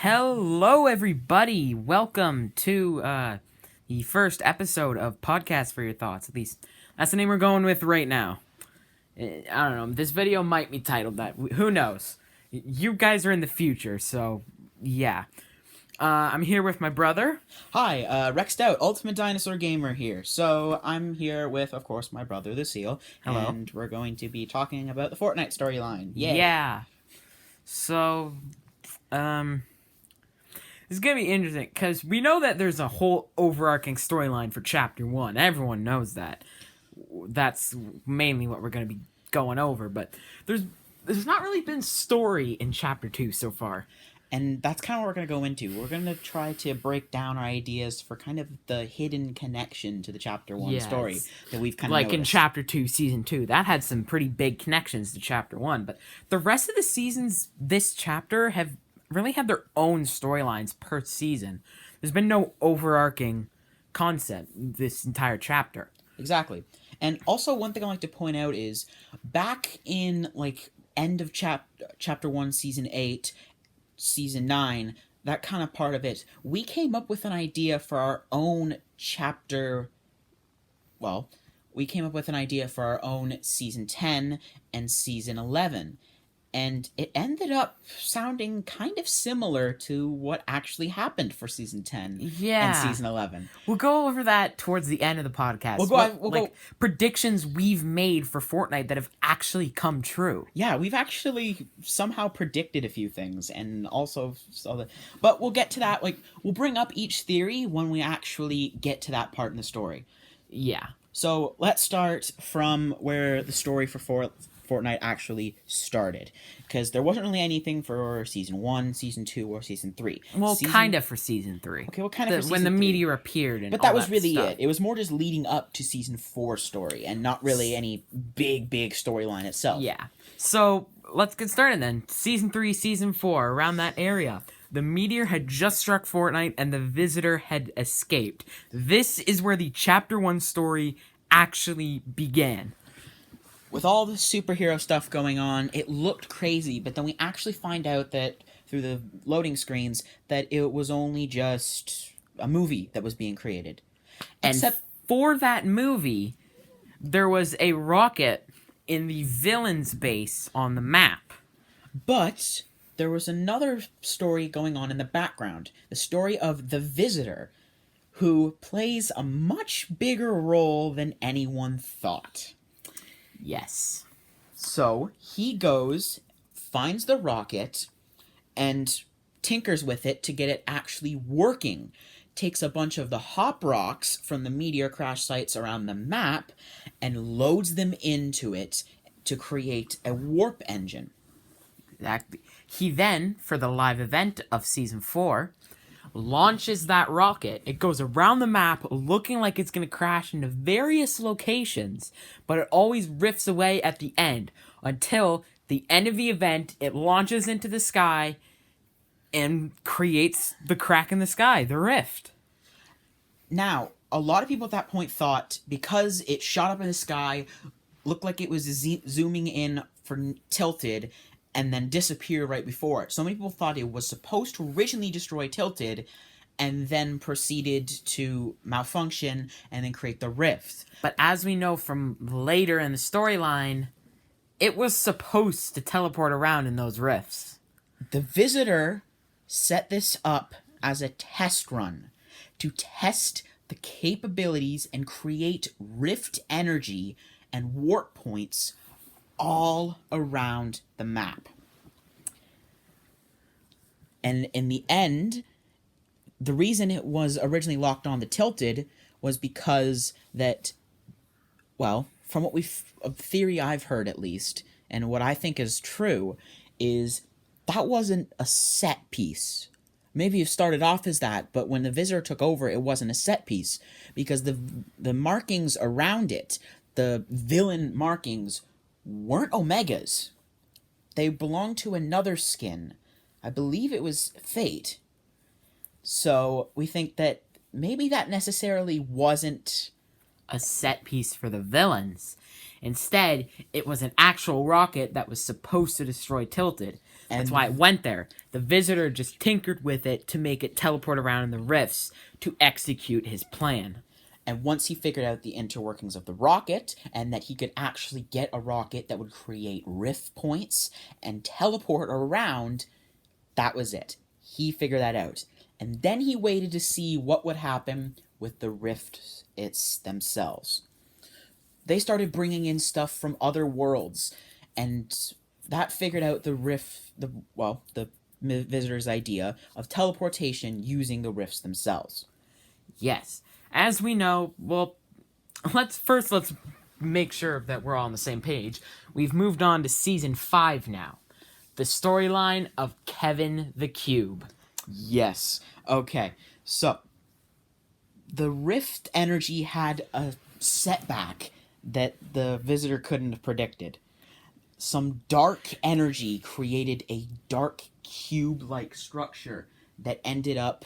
Hello, everybody. Welcome to the first episode of Podcast for Your Thoughts. At least that's the name we're going with right now. I don't know. This video might be titled that. Who knows? You guys are in the future, so yeah. I'm here with my brother. Hi, Rex Stout, Ultimate Dinosaur Gamer here. So I'm here with, of course, my brother, the Seal. Hello. And we're going to be talking about the Fortnite storyline. Yay! Yeah. So, it's gonna be interesting because we know that there's a whole overarching storyline for Chapter 1. Everyone knows that. That's mainly what we're gonna be going over. But there's not really been story in Chapter 2 so far. And that's kind of what we're going to go into. We're going to try to break down our ideas for kind of the hidden connection to the Chapter 1 story that we've kind of like noticed. In Chapter 2, Season 2. That had some pretty big connections to Chapter 1. But the rest of the seasons this chapter have really had their own storylines per season. There's been no overarching concept this entire chapter. Exactly. And also one thing I like to point out is back in like end of chapter 1, Season 8, Season 9, that kind of part of it, we came up with an idea for our own chapter. Well, we came up with an idea for our own Season 10 and Season 11. And it ended up sounding kind of similar to what actually happened for Season 10 and Season 11. We'll go over that towards the end of the podcast. We'll go predictions we've made for Fortnite that have actually come true. Yeah, we've actually somehow predicted a few things and also saw that. But we'll get to that. Like, we'll bring up each theory when we actually get to that part in the story. Yeah. So let's start from where the story for Fortnite actually started, because there wasn't really anything for Season 1, Season 2, or Season 3. Well, kind of for Season 3. Okay, well, kind of for Season 3. When the meteor appeared and But that all was really stuff. it. It was more just leading up to Season 4 story, and not really any big storyline itself. Yeah. So, let's get started then. Season 3, Season 4, around that area. The meteor had just struck Fortnite, and the visitor had escaped. This is where the Chapter 1 story actually began. With all the superhero stuff going on, it looked crazy, but then we actually find out that, through the loading screens, that it was only just a movie that was being created. And for that movie, there was a rocket in the villain's base on the map. But there was another story going on in the background. The story of the Visitor, who plays a much bigger role than anyone thought. Yes. So he goes, finds the rocket, and tinkers with it to get it actually working. Takes a bunch of the hop rocks from the meteor crash sites around the map and loads them into it to create a warp engine. Exactly. He then, for the live event of Season 4, launches that rocket. It goes around the map looking like it's going to crash into various locations, but it always rifts away at the end until the end of the event. It launches into the sky and creates the crack in the sky, the rift. Now, a lot of people at that point thought, because it shot up in the sky, looked like it was zooming in for Tilted, and then disappear right before it. So many people thought it was supposed to originally destroy Tilted, and then proceeded to malfunction, and then create the rift. But as we know from later in the storyline, it was supposed to teleport around in those rifts. The Visitor set this up as a test run, to test the capabilities and create rift energy and warp points all around the map. And in the end, the reason it was originally locked on the Tilted was because that, well, from what a theory I've heard at least, and what I think is true, is that wasn't a set piece. Maybe it started off as that, but when the Visitor took over, it wasn't a set piece, because the markings around it, the villain markings, weren't Omegas. They belonged to another skin. I believe it was Fate. So we think that maybe that necessarily wasn't a set piece for the villains. Instead, it was an actual rocket that was supposed to destroy Tilted. And That's why it went there. The visitor just tinkered with it to make it teleport around in the rifts to execute his plan. And once he figured out the interworkings of the rocket and that he could actually get a rocket that would create rift points and teleport around, that was it. He figured that out. And then he waited to see what would happen with the rifts themselves. They started bringing in stuff from other worlds, and that figured out the visitor's idea of teleportation using the rifts themselves. Yes. As we know, well, let's make sure that we're all on the same page. We've moved on to season 5 now. The storyline of Kevin the Cube. Yes. Okay. So, the rift energy had a setback that the visitor couldn't have predicted. Some dark energy created a dark cube-like structure that ended up,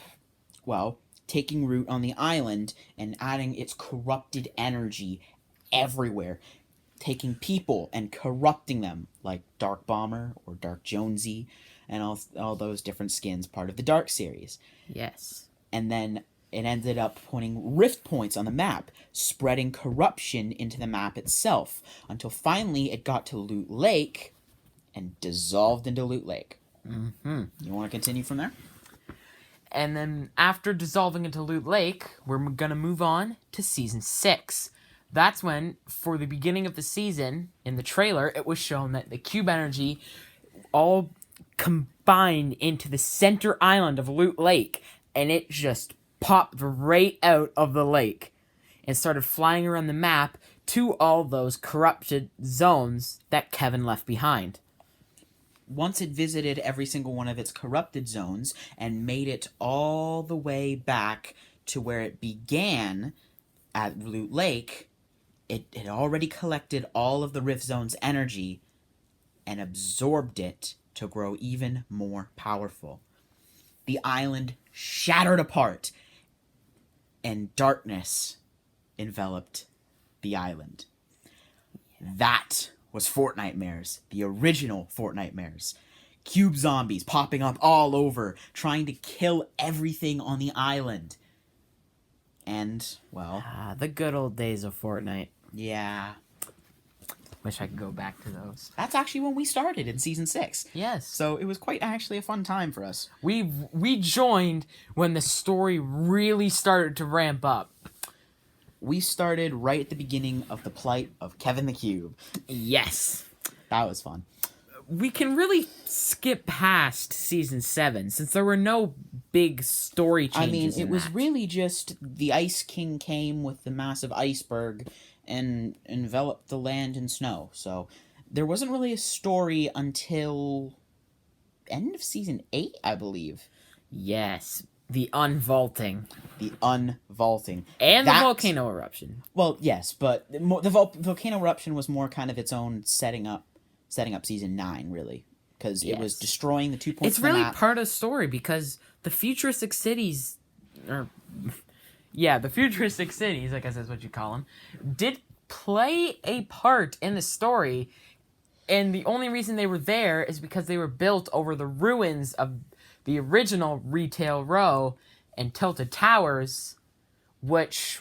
well, taking root on the island and adding its corrupted energy everywhere, taking people and corrupting them, like Dark Bomber or Dark Jonesy and all those different skins, part of the Dark series. Yes. And then it ended up putting rift points on the map, spreading corruption into the map itself, until finally it got to Loot Lake and dissolved into Loot Lake. Mm-hmm. You want to continue from there? And then after dissolving into Loot Lake, we're going to move on to season 6. That's when, for the beginning of the season, in the trailer, it was shown that the cube energy all combined into the center island of Loot Lake, and it just popped right out of the lake and started flying around the map to all those corrupted zones that Kevin left behind. Once it visited every single one of its corrupted zones and made it all the way back to where it began at Loot Lake, it had already collected all of the Rift Zone's energy and absorbed it to grow even more powerful. The island shattered apart, and darkness enveloped the island. That was Fortnitemares, the original Fortnitemares. Cube zombies popping up all over, trying to kill everything on the island. And, well... the good old days of Fortnite. Yeah. Wish I could go back to those. That's actually when we started in Season 6. Yes. So it was quite actually a fun time for us. We joined when the story really started to ramp up. We started right at the beginning of the plight of Kevin the Cube. Yes. That was fun. We can really skip past season 7 since there were no big story changes. It was really just the Ice King came with the massive iceberg and enveloped the land in snow. So there wasn't really a story until end of season 8, I believe. Yes. The unvaulting. The unvaulting. And the volcano eruption. Well, yes, but the volcano eruption was more kind of its own setting up season 9, really. Because it was destroying the 2 points It's really part of the story because the futuristic cities... the futuristic cities, I guess that's what you call them, did play a part in the story. And the only reason they were there is because they were built over the ruins of the original Retail Row and Tilted Towers, which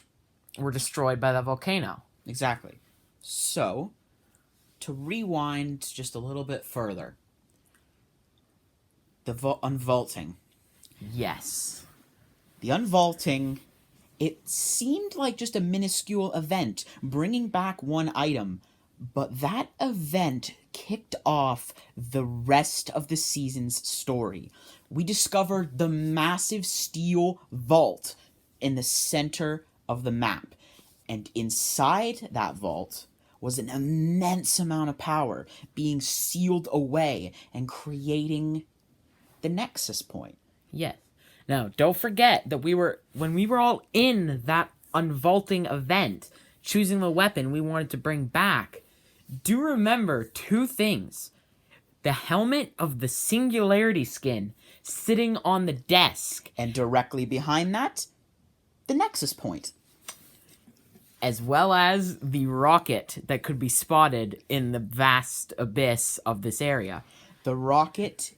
were destroyed by the volcano. Exactly. So, to rewind just a little bit further, the unvaulting. Yes. The unvaulting, it seemed like just a minuscule event, bringing back one item, but that event kicked off the rest of the season's story. We discovered the massive steel vault in the center of the map, and inside that vault was an immense amount of power being sealed away and creating the nexus point. Yes. Now, don't forget that when we were all in that unvaulting event, choosing the weapon we wanted to bring back, do remember 2 things. The helmet of the Singularity skin sitting on the desk. And directly behind that, the nexus point. As well as the rocket that could be spotted in the vast abyss of this area. The rocket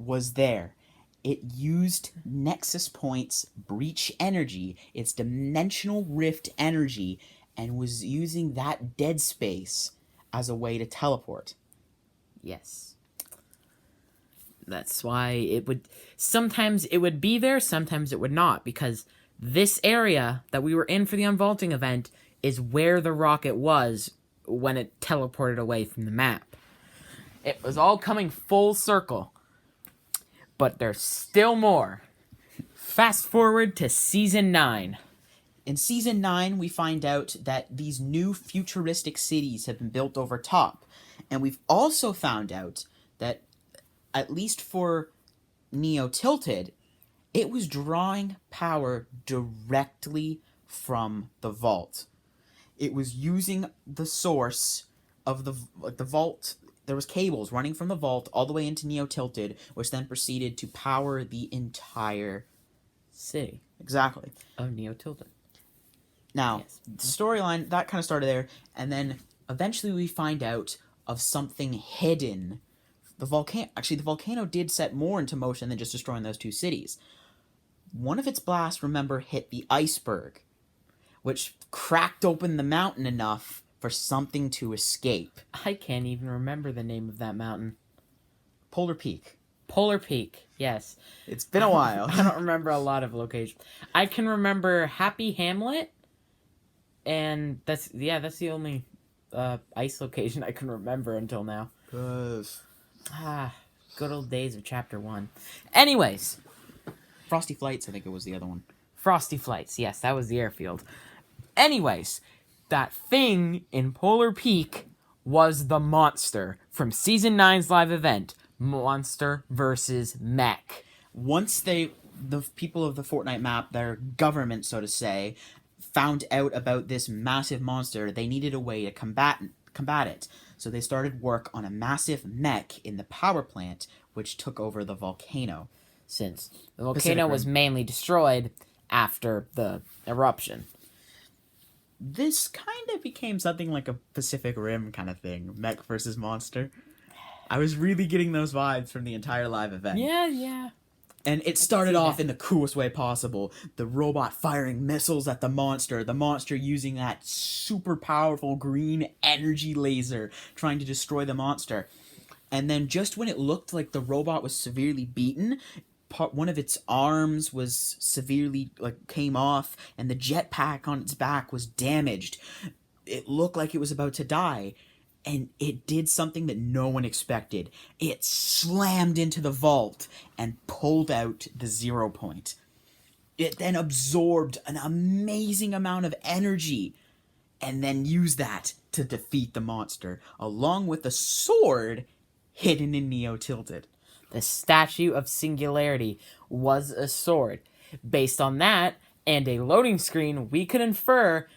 was there. It used Nexus Point's breach energy, its dimensional rift energy, and was using that dead space as a way to teleport. Yes. That's why it would... Sometimes it would be there, sometimes it would not, because this area that we were in for the unvaulting event is where the rocket was when it teleported away from the map. It was all coming full circle. But there's still more. Fast forward to Season 9. In Season 9, we find out that these new futuristic cities have been built over top. And we've also found out that, at least for Neo Tilted, it was drawing power directly from the vault. It was using the source of the vault. There was cables running from the vault all the way into Neo Tilted, which then proceeded to power the entire City. Exactly. Of Neo Tilted. Now, Yes. the storyline, that kind of started there, and then eventually we find out of something hidden. The volcano did set more into motion than just destroying those two cities. One of its blasts, remember, hit the iceberg, which cracked open the mountain enough for something to escape. I can't even remember the name of that mountain. Polar Peak. Polar Peak, yes. It's been a while. I don't remember a lot of locations. I can remember Happy Hamlet, and that's the only ice location I can remember until now. Good old days of Chapter 1. Anyways, Frosty Flights, I think it was the other one. Frosty Flights, yes, that was the airfield. Anyways, that thing in Polar Peak was the monster from Season 9's live event, Monster vs. Mech. Once the people of the Fortnite map, their government, so to say, found out about this massive monster, they needed a way to combat it. So they started work on a massive mech in the power plant, which took over the volcano. Since the volcano was mainly destroyed after the eruption. This kind of became something like a Pacific Rim kind of thing, mech versus monster. I was really getting those vibes from the entire live event. Yeah. And it started off in the coolest way possible. The robot firing missiles at the monster using that super powerful green energy laser trying to destroy the monster. And then just when it looked like the robot was severely beaten, one of its arms was severely, came off, and the jetpack on its back was damaged. It looked like it was about to die. And it did something that no one expected. It slammed into the vault and pulled out the 0 point. It then absorbed an amazing amount of energy and then used that to defeat the monster, along with the sword hidden in Neo Tilted. The Statue of Singularity was a sword. Based on that and a loading screen, we could infer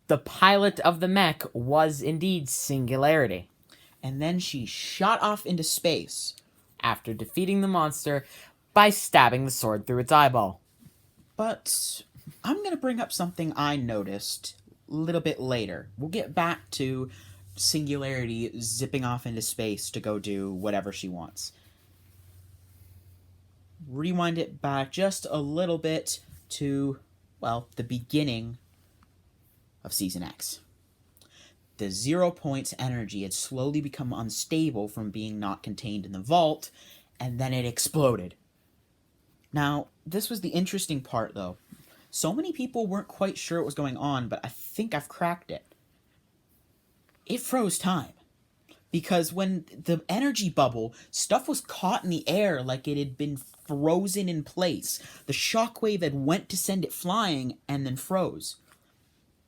the pilot of the mech was indeed Singularity. And then she shot off into space After defeating the monster by stabbing the sword through its eyeball. But I'm going to bring up something I noticed a little bit later. We'll get back to Singularity zipping off into space to go do whatever she wants. Rewind it back just a little bit to, the beginning of Season X. The 0 point's energy had slowly become unstable from being not contained in the vault, and then it exploded. Now, this was the interesting part, though. So many people weren't quite sure what was going on, but I think I've cracked it. It froze time. Because when the energy bubble, stuff was caught in the air like it had been frozen in place. The shockwave had went to send it flying and then froze.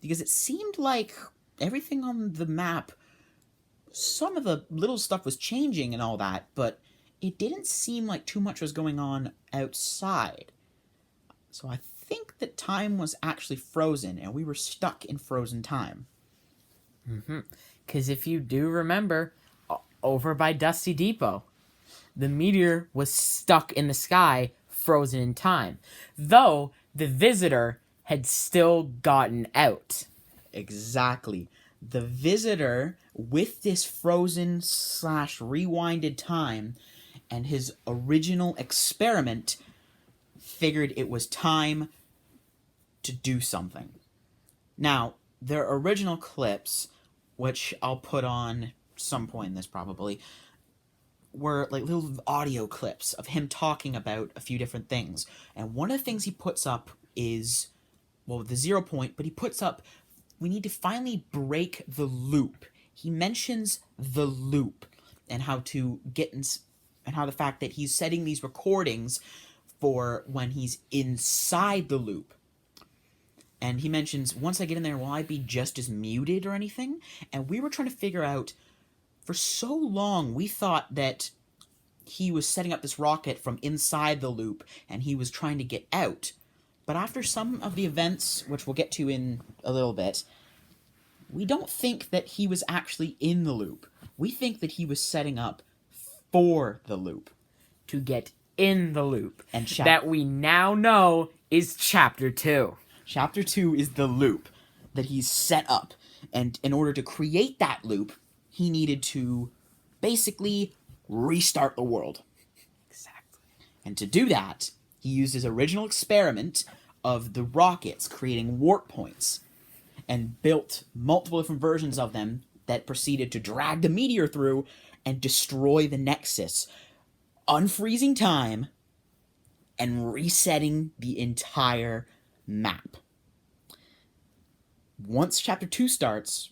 Because it seemed like everything on the map, some of the little stuff was changing and all that, but it didn't seem like too much was going on outside. So I think that time was actually frozen, and we were stuck in frozen time. Because if you do remember, over by Dusty Depot, the meteor was stuck in the sky, frozen in time. Though the visitor had still gotten out. Exactly. The visitor, with this frozen / rewinded time, and his original experiment figured it was time to do something. Now, their original clips, which I'll put on some point in this probably, were like little audio clips of him talking about a few different things. And one of the things he puts up is, well, the 0 point, but he puts up, we need to finally break the loop. He mentions the loop and how to get in, and how the fact that he's setting these recordings for when he's inside the loop. And he mentions, once I get in there, will I be just as muted or anything? And we were trying to figure out, for so long, we thought that he was setting up this rocket from inside the loop, and he was trying to get out. But after some of the events, which we'll get to in a little bit, we don't think that he was actually in the loop. We think that he was setting up for the loop. To get in the loop. And that we now know is Chapter 2. Chapter 2 is the loop that he's set up. And in order to create that loop, he needed to basically restart the world. Exactly. And to do that, he used his original experiment of the rockets creating warp points and built multiple different versions of them that proceeded to drag the meteor through and destroy the Nexus, unfreezing time and resetting the entire map. Once Chapter 2 starts,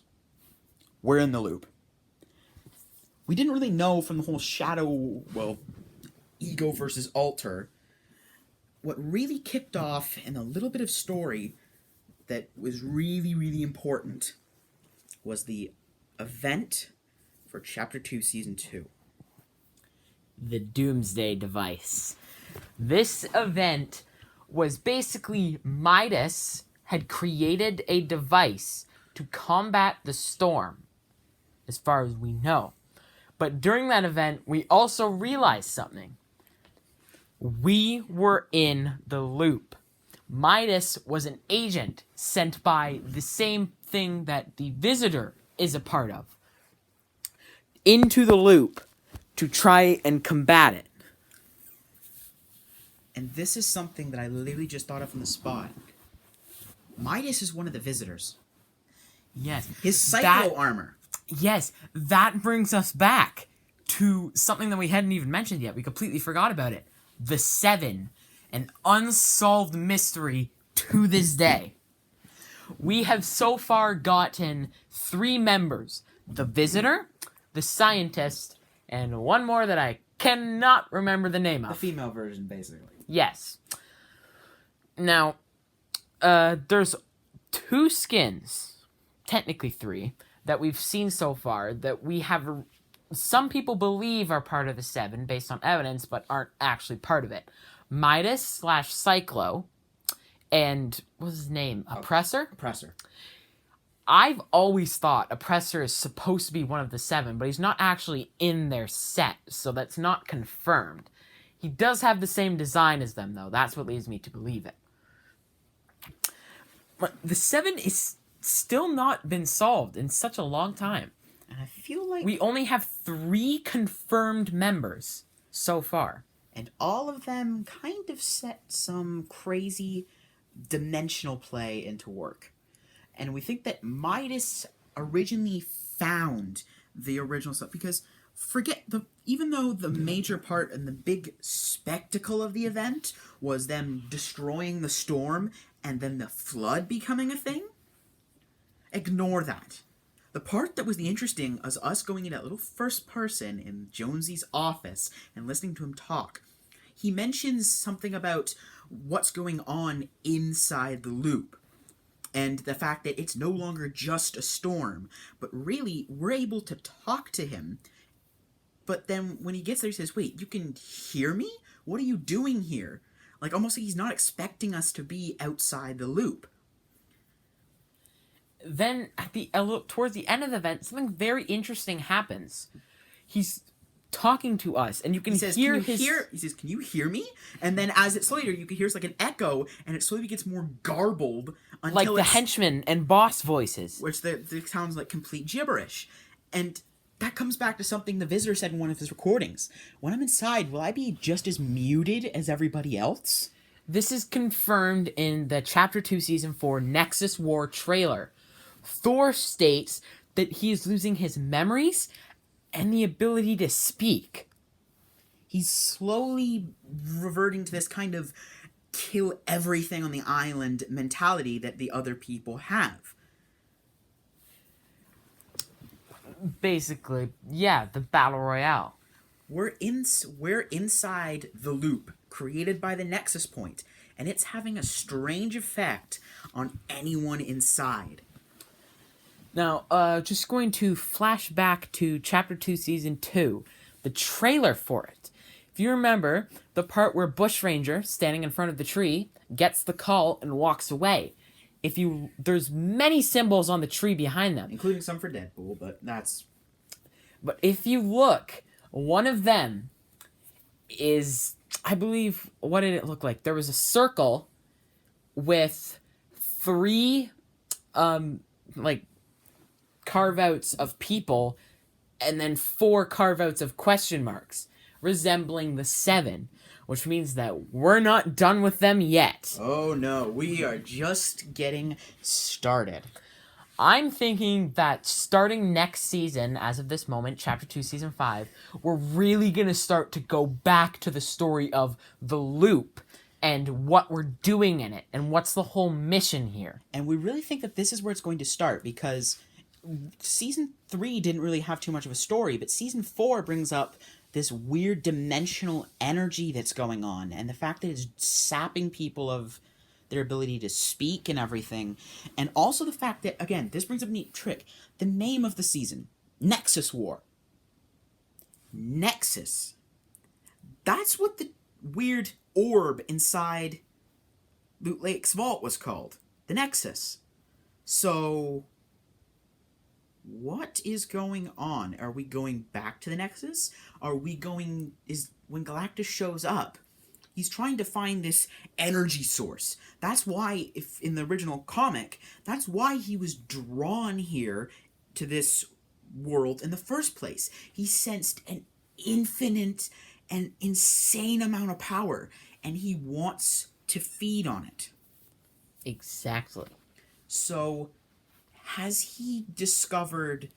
we're in the loop. We didn't really know from the whole ego versus alter. What really kicked off in a little bit of story that was really, really important was the event for Chapter 2, Season 2. The Doomsday Device. This event was basically Midas had created a device to combat the storm, as far as we know. But during that event, we also realized something. We were in the loop. Midas was an agent sent by the same thing that the Visitor is a part of, into the loop to try and combat it. And this is something that I literally just thought of on the spot. Midas is one of the Visitors. Yes. His psycho armor. Yes, that brings us back to something that we hadn't even mentioned yet. We completely forgot about it. The Seven, an unsolved mystery to this day. We have so far gotten 3 members. The Visitor, the Scientist, and one more that I cannot remember the name of. The female version, basically. Yes. Now, there's 2 skins, technically 3, that we've seen so far that we have some people believe are part of the 7 based on evidence, but aren't actually part of it. Midas / Cyclo, and what's his name? Oppressor? Oppressor. I've always thought Oppressor is supposed to be one of the 7, but he's not actually in their set, so that's not confirmed. He does have the same design as them, though. That's what leads me to believe it. But the 7 is still not been solved in such a long time. And I feel like we only have 3 confirmed members so far. And all of them kind of set some crazy dimensional play into work. And we think that Midas originally found the original stuff, because even though the major part and the big spectacle of the event was them destroying the storm and then the flood becoming a thing, ignore that. The part that was the interesting was us going in that little first person in Jonesy's office and listening to him talk. He mentions something about what's going on inside the loop, and the fact that it's no longer just a storm, but really we're able to talk to him. But then when he gets there, he says, "Wait, you can hear me? What are you doing here?" Like, almost like he's not expecting us to be outside the loop. Then, towards the end of the event, something very interesting happens. He's talking to us, and you can hear his... He says, "Can you hear me?" And then as it's later, you can hear it's like an echo, and it slowly gets more garbled until like the henchmen and boss voices. Which sounds like complete gibberish. And that comes back to something the visitor said in one of his recordings. When I'm inside, will I be just as muted as everybody else? This is confirmed in the Chapter 2, Season 4 Nexus War trailer. Thor states that he is losing his memories and the ability to speak. He's slowly reverting to this kind of kill everything on the island mentality that the other people have. Basically, yeah, the Battle Royale. We're inside the loop created by the Nexus Point, and it's having a strange effect on anyone inside. Now, just going to flash back to Chapter 2, Season 2, the trailer for it. If you remember, the part where Bushranger, standing in front of the tree, gets the call and walks away. There's many symbols on the tree behind them. Including some for Deadpool, but that's... But if you look, one of them is, I believe, what did it look like? There was a circle with 3, carve-outs of people, and then 4 carve-outs of question marks, resembling the 7, which means that we're not done with them yet. Oh no, we are just getting started. I'm thinking that starting next season, as of this moment, Chapter 2, Season 5, we're really going to start to go back to the story of the loop and what we're doing in it and what's the whole mission here. And we really think that this is where it's going to start, because Season 3 didn't really have too much of a story, but Season 4 brings up this weird dimensional energy that's going on, and the fact that it's sapping people of their ability to speak and everything. And also the fact that, again, this brings up a neat trick. The name of the season, Nexus War. Nexus. That's what the weird orb inside Loot Lake's vault was called. The Nexus. So, what is going on? Are we going back to the Nexus? When Galactus shows up, he's trying to find this energy source. That's why, if in the original comic, that's why he was drawn here to this world in the first place. He sensed an infinite and insane amount of power, and he wants to feed on it. Exactly. So, has he discovered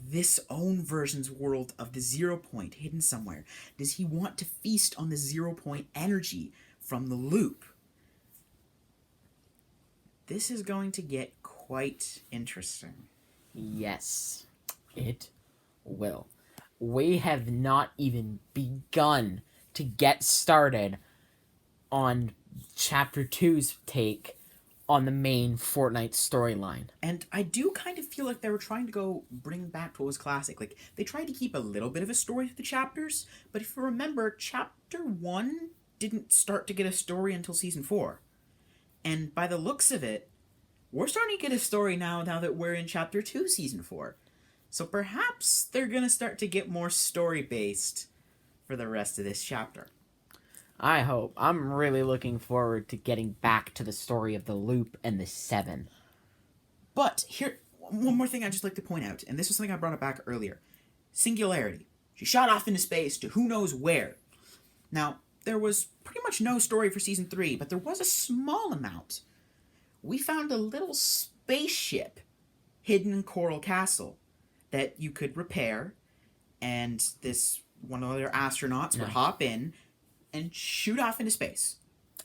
this own version's world of the 0 point hidden somewhere? Does he want to feast on the 0 point energy from the loop? This is going to get quite interesting. Yes, it will. We have not even begun to get started on Chapter 2's take on the main Fortnite storyline. And I do kind of feel like they were trying to bring back what was classic. Like, they tried to keep a little bit of a story to the chapters, but if you remember, Chapter 1 didn't start to get a story until Season 4. And by the looks of it, we're starting to get a story now that we're in Chapter 2, Season 4. So perhaps they're going to start to get more story-based for the rest of this chapter. I hope. I'm really looking forward to getting back to the story of the Loop and the 7. But here, one more thing I'd just like to point out, and this was something I brought up back earlier. Singularity. She shot off into space to who knows where. Now, there was pretty much no story for Season 3, but there was a small amount. We found a little spaceship hidden in Coral Castle that you could repair, and one of their astronauts would hop in and shoot off into space.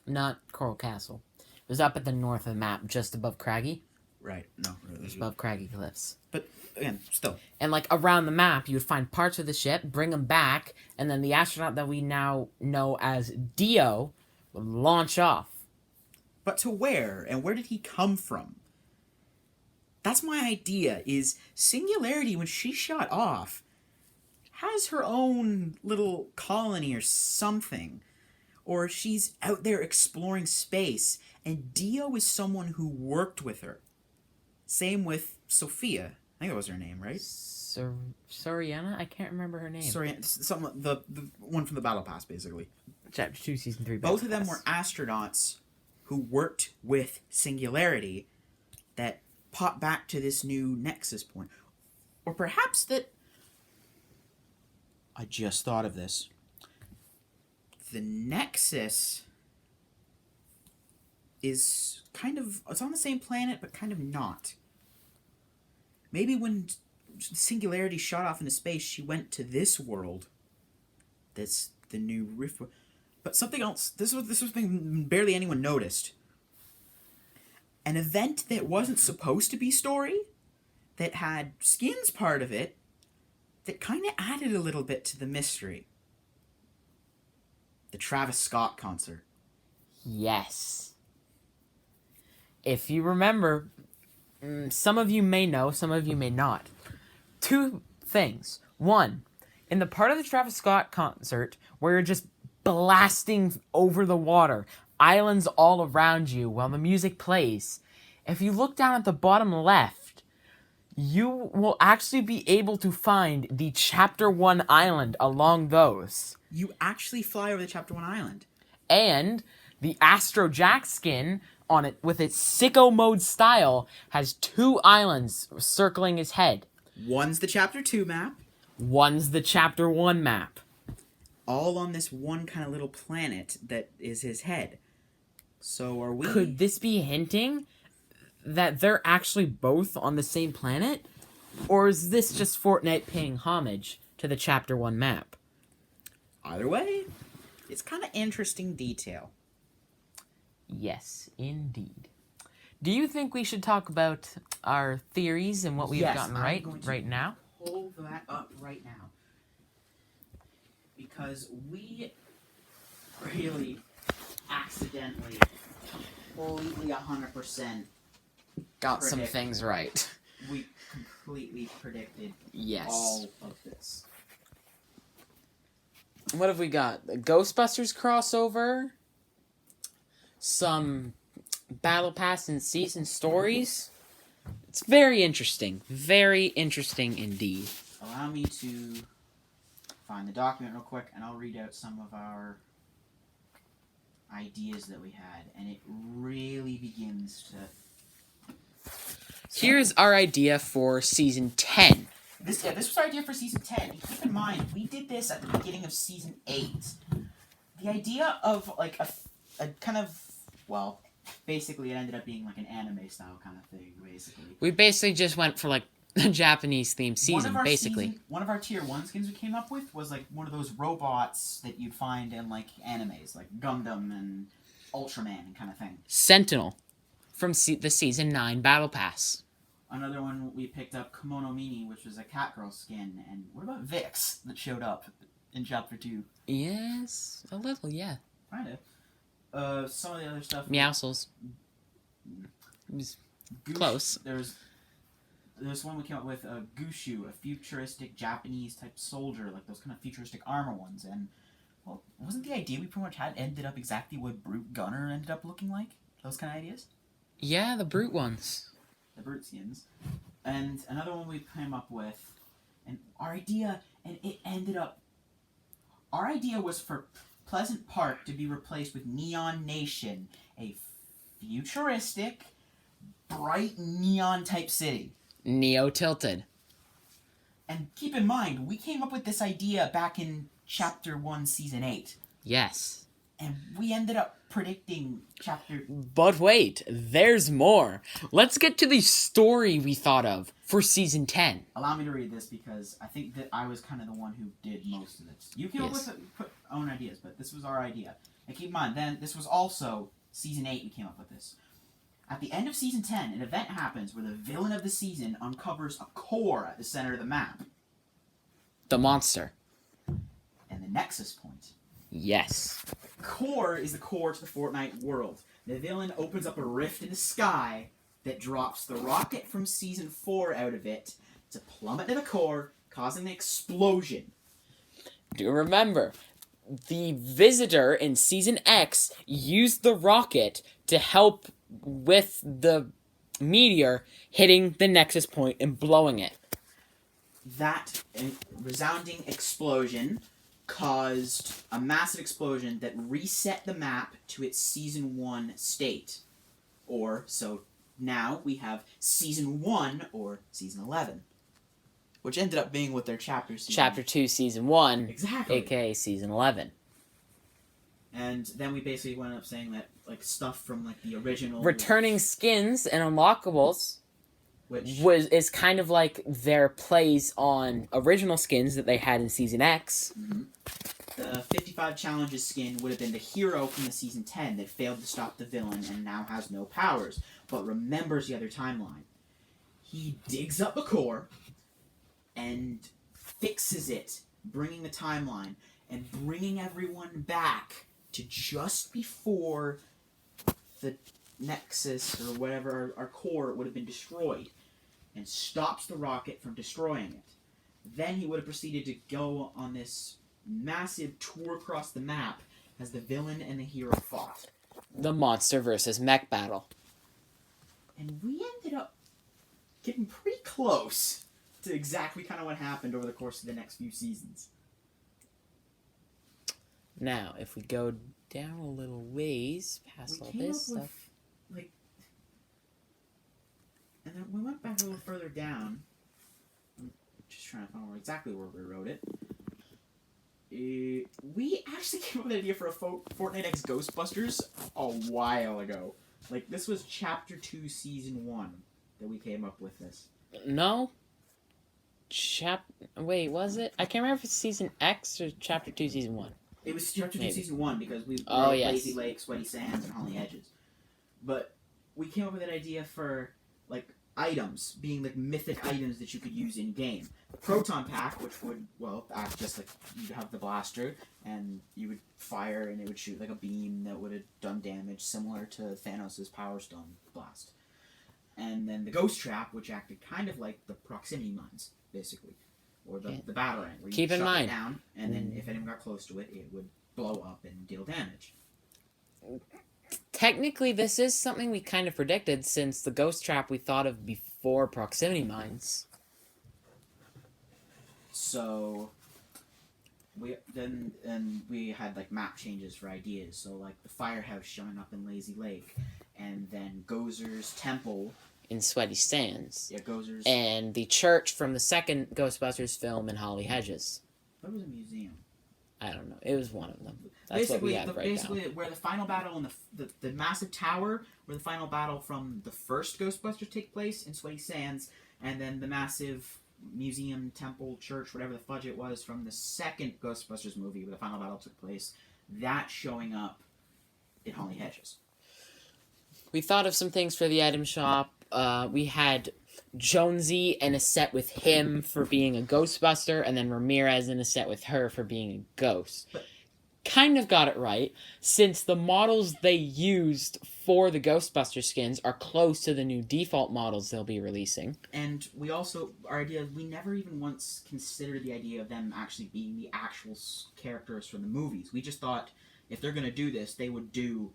Not Coral Castle. It was up at the north of the map, just above Craggy. Right, no. Just above Craggy Cliffs. But, again, still. And, around the map, you would find parts of the ship, bring them back, and then the astronaut that we now know as Dio would launch off. But to where? And where did he come from? That's my idea, is Singularity, when she shot off, has her own little colony or something. Or she's out there exploring space, and Dio is someone who worked with her. Same with Sophia. I think that was her name, right? Soriana? I can't remember her name. The one from the Battle Pass, basically. Chapter 2, Season 3 Both of them were astronauts who worked with Singularity that popped back to this new Nexus point. Or perhaps that... I just thought of this. The Nexus is kind of... It's on the same planet, but kind of not. Maybe when Singularity shot off into space, she went to this world. That's the new Rift. But something else... This was something barely anyone noticed. An event that wasn't supposed to be story, that had skins part of it, that kind of added a little bit to the mystery. The Travis Scott concert. Yes. If you remember, some of you may know, some of you may not. Two things. One, in the part of the Travis Scott concert where you're just blasting over the water, islands all around you while the music plays, if you look down at the bottom left, you will actually be able to find the Chapter 1 island along those. You actually fly over the Chapter 1 island. And the Astro Jack skin on it, with its sicko mode style, has 2 islands circling his head. One's the Chapter 2 map. One's the Chapter 1 map. All on this one kind of little planet that is his head. So are we... Could this be hinting that they're actually both on the same planet? Or is this just Fortnite paying homage to the Chapter 1 map? Either way, it's kind of interesting detail. Yes, indeed. Do you think we should talk about our theories and what we've gotten right now? Hold that up right now. Because we really accidentally, completely 100% Got some things right. We completely predicted Yes. all of this. What have we got? The Ghostbusters crossover? Some Battle Pass and season stories? It's very interesting. Very interesting indeed. Allow me to find the document real quick, and I'll read out some of our ideas that we had, and it really begins to... Here's our idea for Season 10. This was our idea for Season 10. And keep in mind, we did this at the beginning of Season 8. The idea of, like, a kind of... Well, basically it ended up being, like, an anime-style kind of thing, basically. We basically just went for, like, a Japanese-themed season, basically. One of our Tier 1 skins we came up with was, like, one of those robots that you'd find in, like, animes, like Gundam and Ultraman and kind of thing. Sentinel from the Season 9 Battle Pass. Another one we picked up, Kimono Mini, which was a Catgirl skin. And what about Vix that showed up in Chapter 2? Yes, a little, yeah. Kind of. Some of the other stuff... Meowscles. Close. There's one we came up with, Gushu, a futuristic Japanese-type soldier, like those kind of futuristic armor ones. And, well, wasn't the idea we pretty much had ended up exactly what Brute Gunner ended up looking like? Those kind of ideas? Yeah, the Brute ones. The Brute skins. And another one we came up with, and our idea, and it ended up... Our idea was for Pleasant Park to be replaced with Neon Nation, a futuristic, bright neon-type city. Neo-tilted. And keep in mind, we came up with this idea back in Chapter 1, Season 8. Yes. And we ended up predicting Chapter... But wait, there's more. Let's get to the story we thought of for Season 10. Allow me to read this, because I think that I was kind of the one who did most of this. You came up with own ideas, but this was our idea. And keep in mind, then, this was also Season 8 we came up with this. At the end of Season 10, an event happens where the villain of the season uncovers a core at the center of the map. The monster. And the Nexus point. Yes. Core is the core to the Fortnite world. The villain opens up a rift in the sky that drops the rocket from Season 4 out of it to plummet to the core, causing an explosion. Do remember, the Visitor in Season X used the rocket to help with the meteor hitting the Nexus point and blowing it. That resounding explosion caused a massive explosion that reset the map to its Season 1 state. Or, so now we have Season 1, or Season 11. Which ended up being what their chapter season. Chapter 2, Season 1, Exactly. aka Season 11. And then we basically went up saying that, like, stuff from, like, the original... Returning skins and unlockables Which... is kind of like their plays on original skins that they had in Season X. Mm-hmm. The 55 Challenges skin would have been the hero from the Season 10 that failed to stop the villain and now has no powers, but remembers the other timeline. He digs up the core and fixes it, bringing the timeline and bringing everyone back to just before the Nexus or whatever, our core would have been destroyed, and stops the rocket from destroying it. Then he would have proceeded to go on this massive tour across the map as the villain and the hero fought. The monster versus mech battle. And we ended up getting pretty close to exactly kind of what happened over the course of the next few seasons. Now, if we go down a little ways past all this stuff... Like, and then we went back a little further down. I'm just trying to find exactly where we wrote it. We actually came up with an idea for a Fortnite X Ghostbusters a while ago. Like, this was Chapter 2, Season 1 that we came up with this. No? Wait, was it? I can't remember if it's Season X or Chapter 2, Season 1. It was Chapter 2, Season 1 because we wrote yes. Lazy Lake, Sweaty Sands, and Holly Hedges. But we came up with an idea for, like, items, being like mythic items that you could use in game. Proton pack, which would, well, act just like you'd have the blaster, and you would fire, and it would shoot like a beam that would have done damage, similar to Thanos' Power Stone blast. And then the ghost trap, which acted kind of like the proximity mines, basically, or the batarang, where you Keep in shut it mind, down, and then if anyone got close to it, it would blow up and deal damage. Technically, this is something we kind of predicted, since the ghost trap we thought of before proximity mines. So we had like map changes for ideas. So like the firehouse showing up in Lazy Lake, and then Gozer's temple In Sweaty Sands. Yeah, Gozer's. And the church from the second Ghostbusters film in Holly Hedges. That was a museum. I don't know. It was one of them. That's Basically, what we have down. where the final battle in the massive tower, where the final battle from the first Ghostbusters take place in Sweaty Sands, and then the massive museum, temple, church, whatever the fudge it was from the second Ghostbusters movie, where the final battle took place, that showing up in Holly Hedges. We thought of some things for the item shop. We had Jonesy in a set with him for being a Ghostbuster, and then Ramirez in a set with her for being a ghost. Kind of got it right, since the models they used for the Ghostbuster skins are close to the new default models they'll be releasing. And we also, our idea, we never even once considered the idea of them actually being the actual characters from the movies. We just thought, if they're going to do this, they would do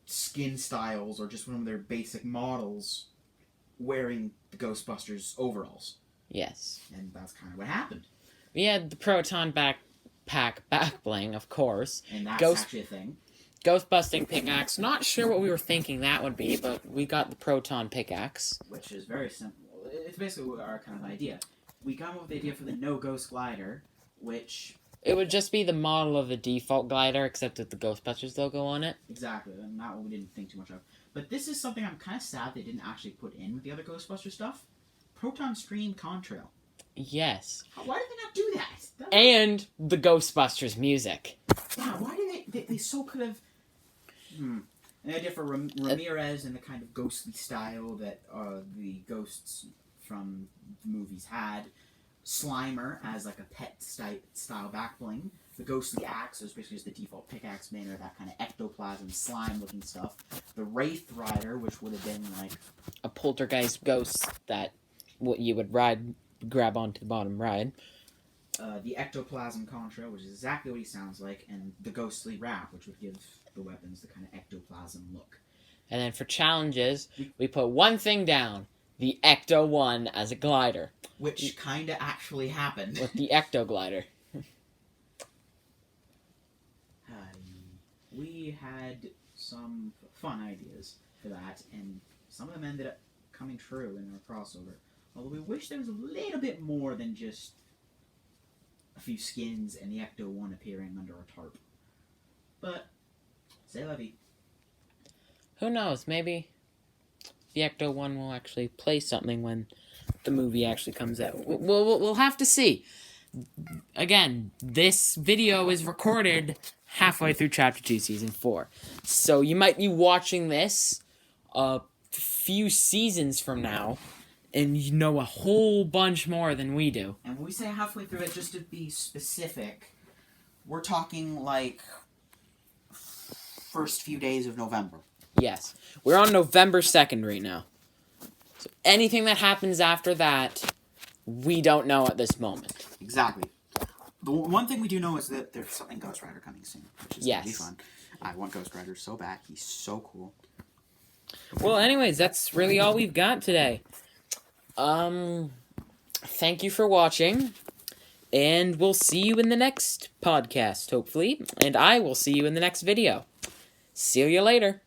skin styles or just one of their basic models wearing the Ghostbusters overalls. Yes. And that's kind of what happened. We had the Proton backpack back bling, of course. And that's actually a thing. Ghostbusting pickaxe. Not sure what we were thinking that would be, but we got the Proton pickaxe. Which is very simple. It's basically our kind of idea. We come up with the idea for the No Ghost Glider, which... It would just be the model of the default glider, except with the Ghostbusters logo on it. Exactly, and that one we didn't think too much of. But this is something I'm kind of sad they didn't actually put in with the other Ghostbuster stuff. Proton Stream Contrail. Yes. Why did they not do that? And the Ghostbusters music. Yeah, why did they so could have... An idea for Ramirez and the kind of ghostly style that the ghosts from the movies had. Slimer as like a pet style backbling. The ghostly axe was basically just the default pickaxe manner, that kind of ectoplasm slime looking stuff. The Wraith Rider, which would have been like a poltergeist ghost that you would grab onto the bottom ride. The ectoplasm contrail, which is exactly what he sounds like, and the ghostly wrap, which would give the weapons the kind of ectoplasm look. And then for challenges, we put one thing down. The Ecto 1 as a glider. Which kind of actually happened. With the Ecto glider. We had some fun ideas for that, and some of them ended up coming true in our crossover. Although we wish there was a little bit more than just a few skins and the Ecto-1 appearing under a tarp. But, c'est la vie. Who knows? Maybe the Ecto-1 will actually play something when the movie actually comes out. We'll have to see. Again, this video is recorded halfway through Chapter 2, Season 4. So you might be watching this a few seasons from now, and you know a whole bunch more than we do. And when we say halfway through it, just to be specific, we're talking like first few days of November. Yes. We're on November 2nd right now. So anything that happens after that, we don't know at this moment. Exactly. The one thing we do know is that there's something Ghost Rider coming soon, which is going to be fun. I want Ghost Rider so bad. He's so cool. Well, anyways, that's really all we've got today. Thank you for watching, and we'll see you in the next podcast, hopefully, and I will see you in the next video. See you later.